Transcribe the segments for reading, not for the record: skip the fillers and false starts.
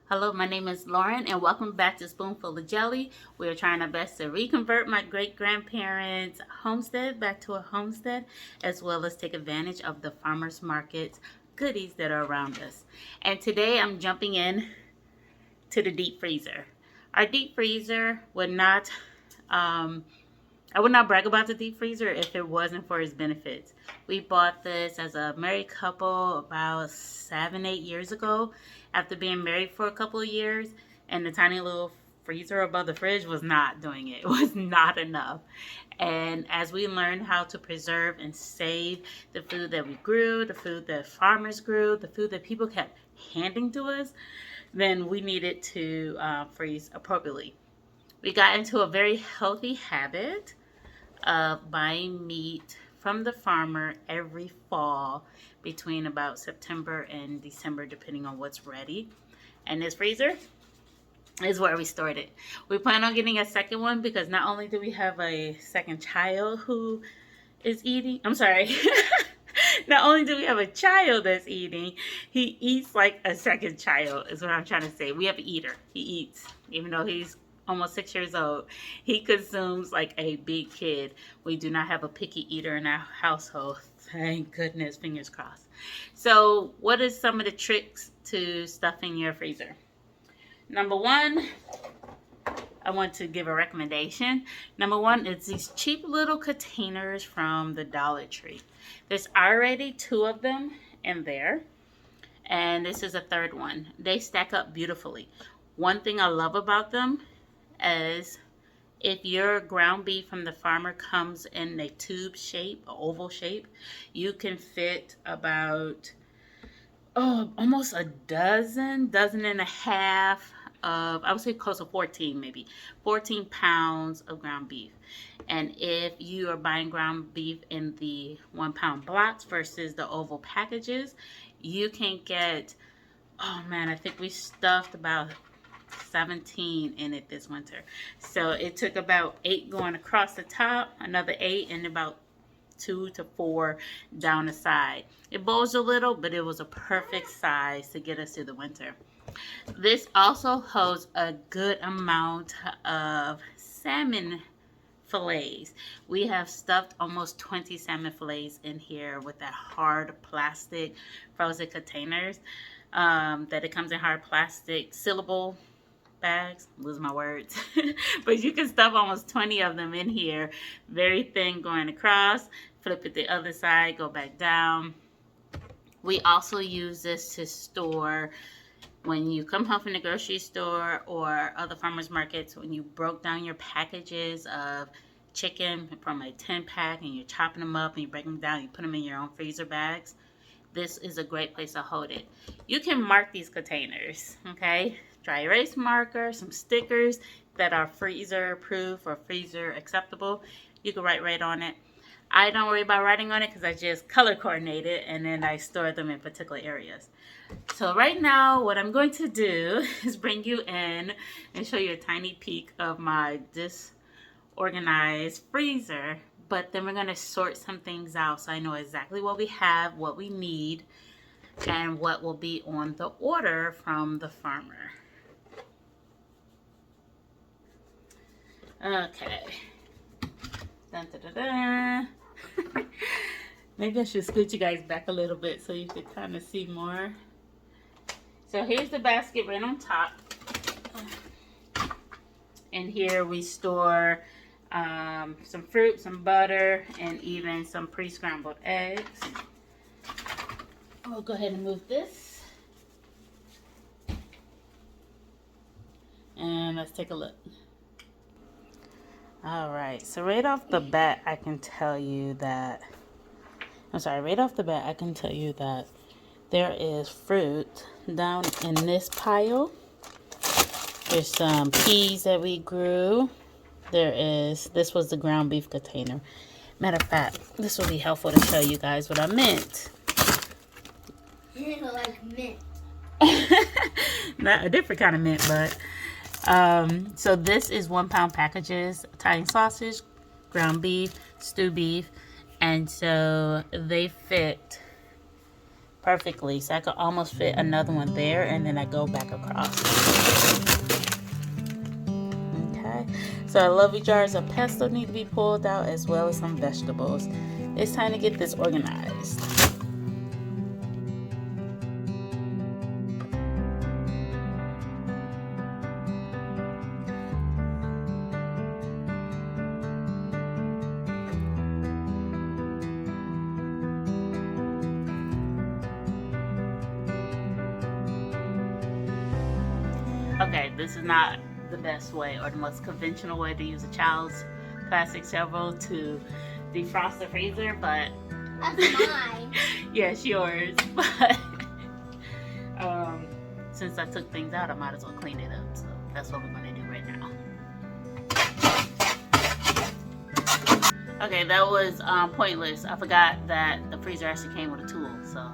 Hello, my name is Lauren, and welcome back to Spoonful of Jelly. We are trying our best to reconvert my great-grandparents' homestead back to a homestead, as well as take advantage of the farmers market goodies that are around us. And today I'm jumping in to the deep freezer. Our deep freezer would not, I would not brag about the deep freezer if it wasn't for its benefits. We bought this as a married couple about 7, 8 years ago after being married for a couple of years, and the tiny little freezer above the fridge was not doing it. It was not enough. And as we learned how to preserve and save the food that we grew, the food that farmers grew, the food that people kept handing to us, then we needed to freeze appropriately. We got into a very healthy habit of buying meat from the farmer every fall between about September and December, depending on what's ready. And this freezer is where we stored it. We plan on getting a second one because not only do we have a second child who is eating, I'm sorry. Not only do we have a child that's eating, he eats like a second child, is what I'm trying to say. We have an eater. He eats, even though he's almost 6 years old. He consumes like a big kid. We do not have a picky eater in our household. Thank goodness, fingers crossed. So what is some of the tricks to stuffing your freezer? Number one, I want to give a recommendation. Number one is these cheap little containers from the Dollar Tree. There's already 2 of them in there, and this is a third one. They stack up beautifully. One thing I love about them is if your ground beef from the farmer comes in a tube shape, an oval shape, you can fit about almost a dozen and a half of, I would say close to 14 maybe, 14 pounds of ground beef. And if you are buying ground beef in the 1-pound blocks versus the oval packages, you can get, oh man, I think we stuffed about 17 in it this winter. So it took about 8 going across the top, another 8, and about 2 to 4 down the side. It bulged a little, but it was a perfect size to get us through the winter. This also holds a good amount of salmon fillets. We have stuffed almost 20 salmon fillets in here with that hard plastic frozen containers that it comes in hard plastic sealable bags. Lose my words. But you can stuff almost 20 of them in here. Very thin going across. Flip it the other side. Go back down. We also use this to store when you come home from the grocery store or other farmers markets, when you broke down your packages of chicken from a 10-pack and you're chopping them up and you break them down, you put them in your own freezer bags. This is a great place to hold it. You can mark these containers, okay? Dry erase marker, some stickers that are freezer proof or freezer acceptable. You can write right on it. I don't worry about writing on it because I just color coordinate it and then I store them in particular areas. So right now what I'm going to do is bring you in and show you a tiny peek of my disorganized freezer. But then we're going to sort some things out so I know exactly what we have, what we need, and what will be on the order from the farmer. Okay. Dun, dun, dun, dun. Maybe I should scoot you guys back a little bit so you could kind of see more. So here's the basket right on top. And here we store some fruit, some butter, and even some pre-scrambled eggs. I'll go ahead and move this. And let's take a look. All right, so right off the bat, I can tell you that, there is fruit down in this pile. There's some peas that we grew. This was the ground beef container. Matter of fact, this will be helpful to show you guys what I meant. Like mint. Not a different kind of mint, but so this is 1-pound packages: Italian sausage, ground beef, stew beef, and so they fit perfectly. So I could almost fit another one there, and then I go back across. Okay, so our lovely jars of pesto need to be pulled out, as well as some vegetables. It's time to get this organized. Okay, this is not the best way or the most conventional way to use a child's plastic shovel to defrost the freezer, but that's mine. yes, yours. But since I took things out, I might as well clean it up. So that's what we're gonna do right now. Okay, that was pointless. I forgot that the freezer actually came with a tool. So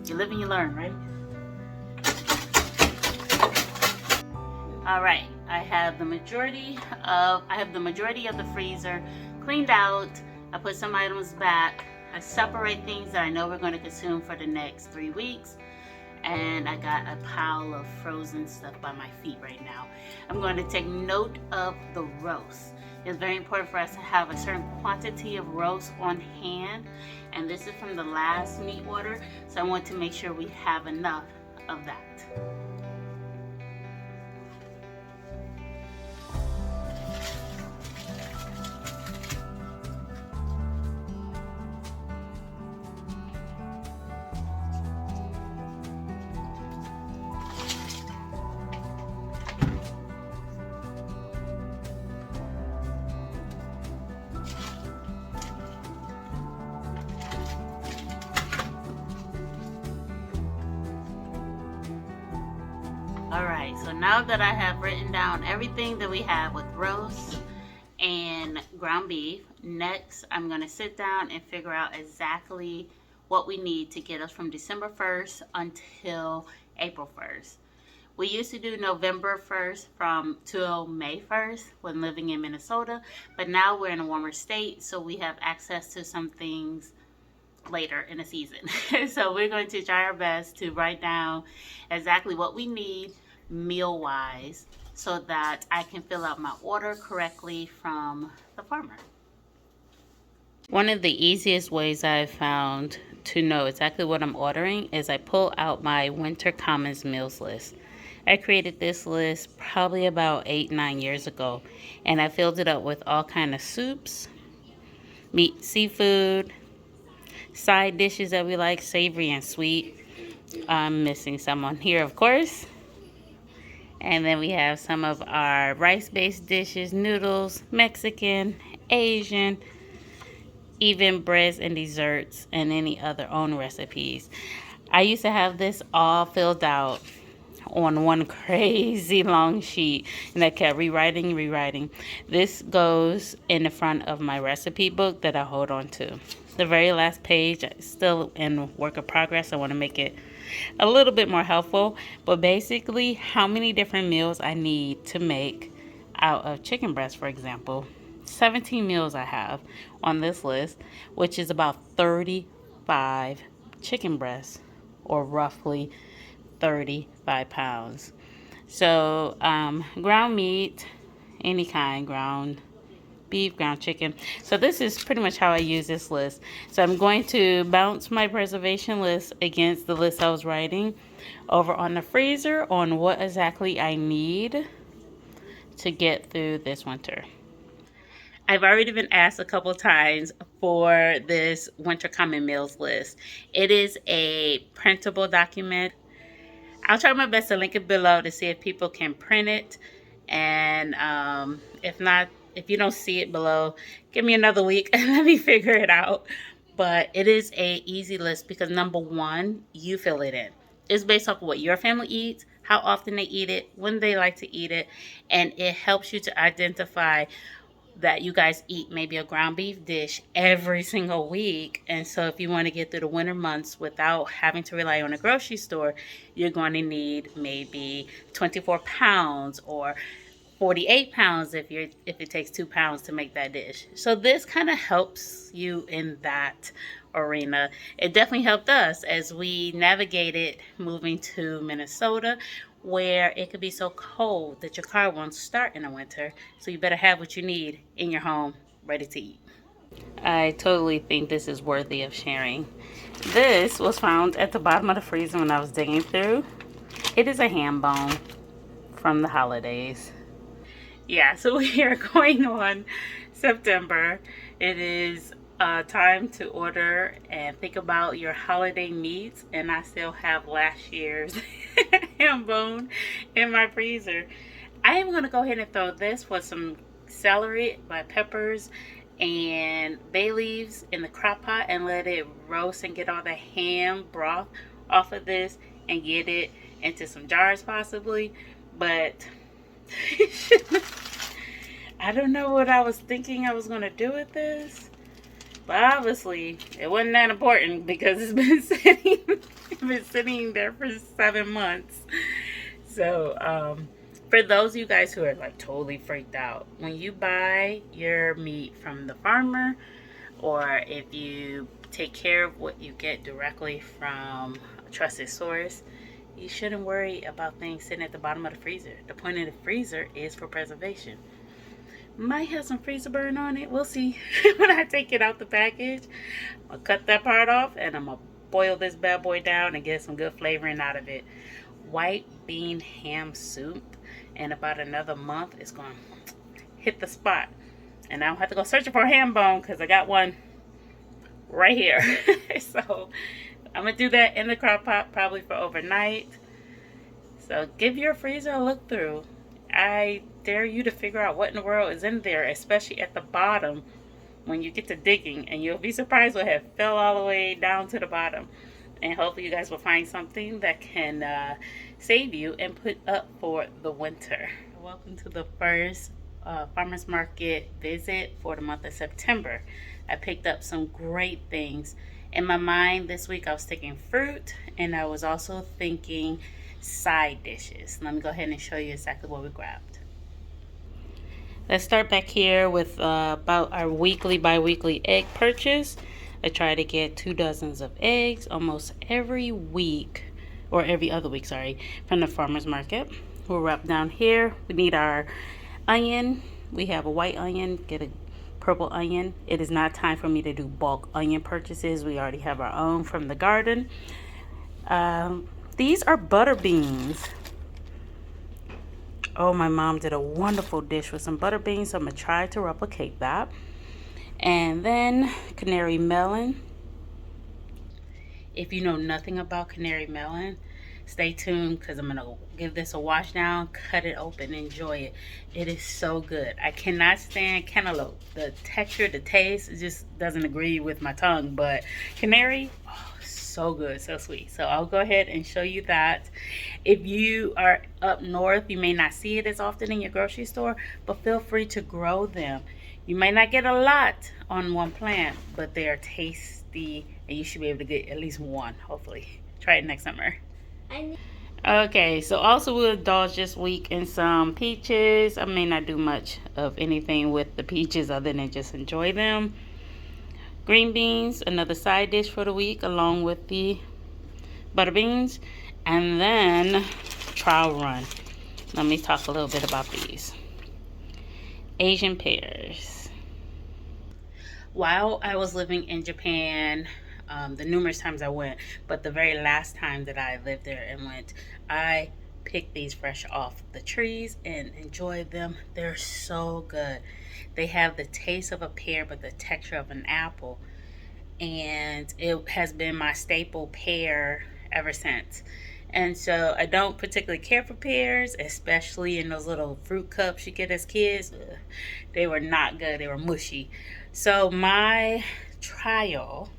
you live and you learn, right? All right, I have the majority of the freezer cleaned out. I put some items back. I separate things that I know we're going to consume for the next 3 weeks. And I got a pile of frozen stuff by my feet right now. I'm going to take note of the roast. It's very important for us to have a certain quantity of roast on hand. And this is from the last meat order, so I want to make sure we have enough of that. Alright, so now that I have written down everything that we have with roast and ground beef, next I'm going to sit down and figure out exactly what we need to get us from December 1st until April 1st. We used to do November 1st till May 1st when living in Minnesota, but now we're in a warmer state, so we have access to some things later in the season. So we're going to try our best to write down exactly what we need meal wise so that I can fill out my order correctly from the farmer. One of the easiest ways I've found to know exactly what I'm ordering is I pull out my Winter Commons meals list. I created this list probably about 8-9 years ago, and I filled it up with all kind of soups, meat, seafood, side dishes that we like, savory and sweet. I'm missing some on here, of course. And then we have some of our rice-based dishes, noodles, Mexican, Asian, even breads and desserts, and any other own recipes. I used to have this all filled out on one crazy long sheet, and I kept rewriting. This goes in the front of my recipe book that I hold on to. The very last page is still in work of progress. I want to make it a little bit more helpful, but basically how many different meals I need to make out of chicken breast, for example. 17 meals I have on this list, which is about 35 chicken breasts, or roughly 35 pounds. So ground meat, any kind, ground beef, ground chicken. So this is pretty much how I use this list. So I'm going to bounce my preservation list against the list I was writing over on the freezer on what exactly I need to get through this winter. I've already been asked a couple times for this winter common meals list. It is a printable document. I'll try my best to link it below to see if people can print it. And if not, if you don't see it below, give me another week and let me figure it out. But it is a easy list because number one, you fill it in. It's based off of what your family eats, how often they eat it, when they like to eat it, and it helps you to identify that you guys eat maybe a ground beef dish every single week. And so if you want to get through the winter months without having to rely on a grocery store, you're going to need maybe 24 pounds or 48 pounds if it takes 2 pounds to make that dish. So this kind of helps you in that arena. It definitely helped us as we navigated moving to Minnesota, where it could be so cold that your car won't start in the winter. So you better have what you need in your home ready to eat. I totally think this is worthy of sharing. This was found at the bottom of the freezer when I was digging through. It is a ham bone from the holidays. Yeah, so we are going on September. It is time to order and think about your holiday meats, and I still have last year's ham bone in my freezer. I am going to go ahead and throw this with some celery, my peppers, and bay leaves in the crock pot and let it roast and get all the ham broth off of this and get it into some jars possibly. But I don't know what I was thinking I was going to do with this. But obviously, it wasn't that important because it's been sitting there for 7 months. So, for those of you guys who are like totally freaked out, when you buy your meat from the farmer, or if you take care of what you get directly from a trusted source, you shouldn't worry about things sitting at the bottom of the freezer. The point of the freezer is for preservation. Might have some freezer burn on it. We'll see when I take it out the package. I'll cut that part off and I'm going to boil this bad boy down and get some good flavoring out of it. White bean ham soup. In about another month, it's going to hit the spot. And I don't have to go searching for a ham bone because I got one right here. So I'm going to do that in the crock pot probably for overnight. So give your freezer a look through. I dare you to figure out what in the world is in there, especially at the bottom when you get to digging, and you'll be surprised what have fell all the way down to the bottom. And hopefully you guys will find something that can save you and put up for the winter. Welcome to the first farmers market visit for the month of September. I picked up some great things. In my mind this week I was thinking fruit, and I was also thinking side dishes. Let me go ahead and show you exactly what we grabbed. Let's start back here with about our bi-weekly egg purchase. I try to get 2 dozens of eggs almost every week, or every other week, sorry, from the farmer's market. We'll wrap down here. We need our onion. We have a white onion, get a purple onion. It is not time for me to do bulk onion purchases. We already have our own from the garden. These are butter beans. Oh, my mom did a wonderful dish with some butter beans, so I'm going to try to replicate that. And then canary melon. If you know nothing about canary melon, stay tuned because I'm going to give this a wash down, cut it open, enjoy it. It is so good. I cannot stand cantaloupe. The texture, the taste, it just doesn't agree with my tongue. But canary, oh, so good, so sweet. So I'll go ahead and show you that. If you are up north, you may not see it as often in your grocery store, but feel free to grow them. You may not get a lot on one plant, but they are tasty, and you should be able to get at least one, hopefully. Try it next summer. Okay, so also we'll indulge this week in some peaches. I may not do much of anything with the peaches other than just enjoy them. Green beans, another side dish for the week, along with the butter beans. And then trial run. Let me talk a little bit about these. Asian pears. While I was living in Japan, the numerous times I went, but the very last time that I lived there and went, I picked these fresh off the trees and enjoyed them. They're so good. They have the taste of a pear but the texture of an apple, and it has been my staple pear ever since. And so I don't particularly care for pears, especially in those little fruit cups you get as kids. Ugh, they were not good. They were mushy. So my trial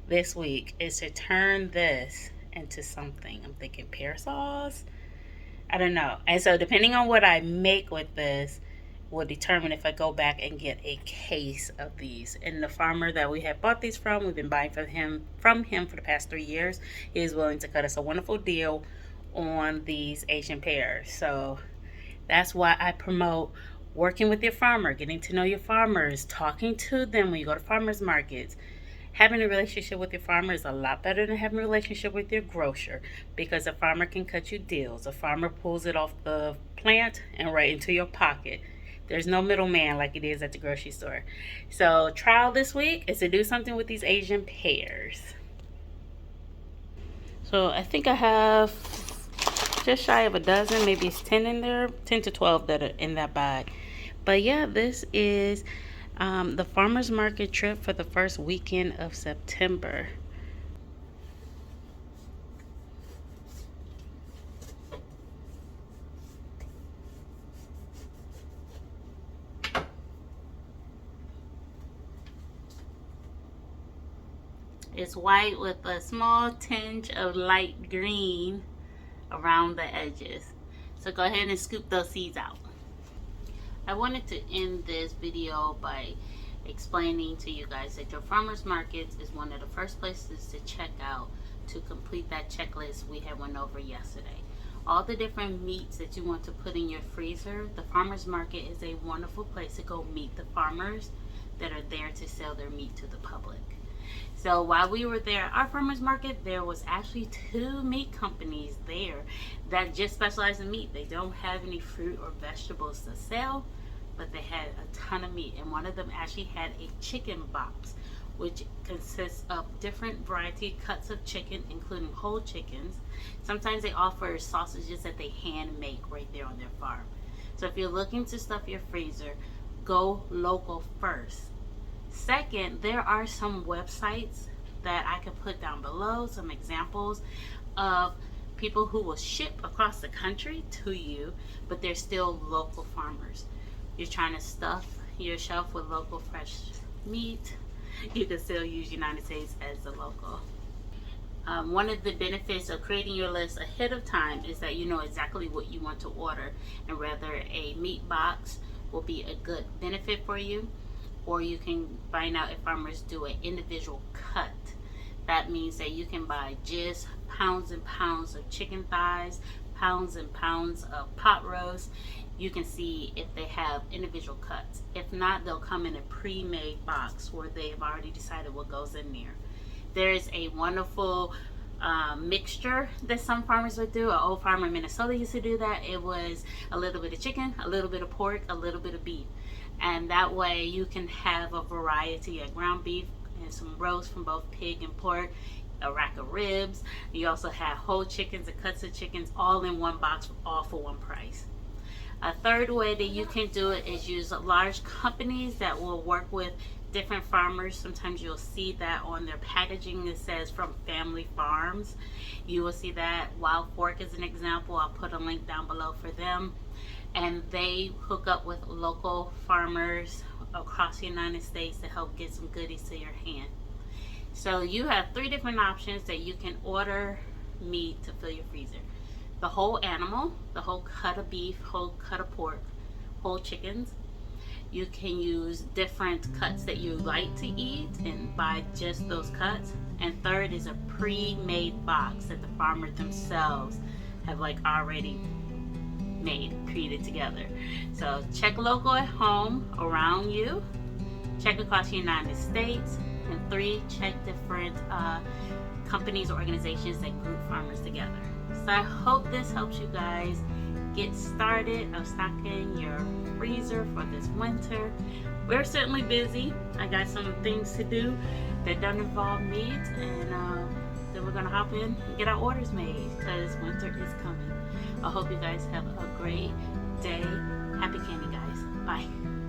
this week is to turn this into something. I'm thinking pear sauce. I don't know. And so depending on what I make with this will determine if I go back and get a case of these. And the farmer that we have bought these from, we've been buying from him for the past 3 years. He is willing to cut us a wonderful deal on these Asian pears. So that's why I promote working with your farmer, getting to know your farmers, talking to them when you go to farmers markets. Having a relationship with your farmer is a lot better than having a relationship with your grocer, because a farmer can cut you deals. A farmer pulls it off the plant and right into your pocket. There's no middleman like it is at the grocery store. So trial this week is to do something with these Asian pears. So I think I have just shy of a dozen, maybe it's 10 in there, 10 to 12 that are in that bag. But yeah, this is the farmer's market trip for the first weekend of September. It's white with a small tinge of light green around the edges. So go ahead and scoop those seeds out. I wanted to end this video by explaining to you guys that your farmers markets is one of the first places to check out to complete that checklist we had went over yesterday. All the different meats that you want to put in your freezer, the farmers market is a wonderful place to go meet the farmers that are there to sell their meat to the public. So while we were there at our farmers market, there was actually 2 meat companies there that just specialize in meat. They don't have any fruit or vegetables to sell, but they had a ton of meat. And one of them actually had a chicken box, which consists of different variety cuts of chicken, including whole chickens. Sometimes they offer sausages that they hand make right there on their farm. So if you're looking to stuff your freezer, go local first. Second, there are some websites that I can put down below, some examples of people who will ship across the country to you, but they're still local farmers. You're trying to stuff your shelf with local fresh meat, you can still use United States as the local. One of the benefits of creating your list ahead of time is that you know exactly what you want to order, and whether a meat box will be a good benefit for you, or you can find out if farmers do an individual cut. That means that you can buy just pounds and pounds of chicken thighs, pounds and pounds of pot roast. You can see if they have individual cuts. If not, they'll come in a pre-made box where they've already decided what goes in there. There's a wonderful mixture that some farmers would do. An old farmer in Minnesota used to do that. It was a little bit of chicken, a little bit of pork, a little bit of beef. And that way you can have a variety of ground beef and some roast from both pig and pork, a rack of ribs. You also have whole chickens and cuts of chickens all in one box, all for one price. A third way that you can do it is use large companies that will work with different farmers. Sometimes you'll see that on their packaging. It says from family farms. You will see that. Wild Fork is an example. I'll put a link down below for them. And they hook up with local farmers across the United States to help get some goodies to your hand. So you have 3 different options that you can order meat to fill your freezer. The whole animal, the whole cut of beef, whole cut of pork, whole chickens. You can use different cuts that you like to eat and buy just those cuts. And third is a pre-made box that the farmer themselves have already made, created together. So check local at home around you, check across the United States, and 3, check different companies or organizations that group farmers together. So I hope this helps you guys get started of stocking your freezer for this winter. We're certainly busy. I got some things to do that don't involve meat, and then we're gonna hop in and get our orders made because winter is coming. I hope you guys have a great day. Happy candy, guys. Bye.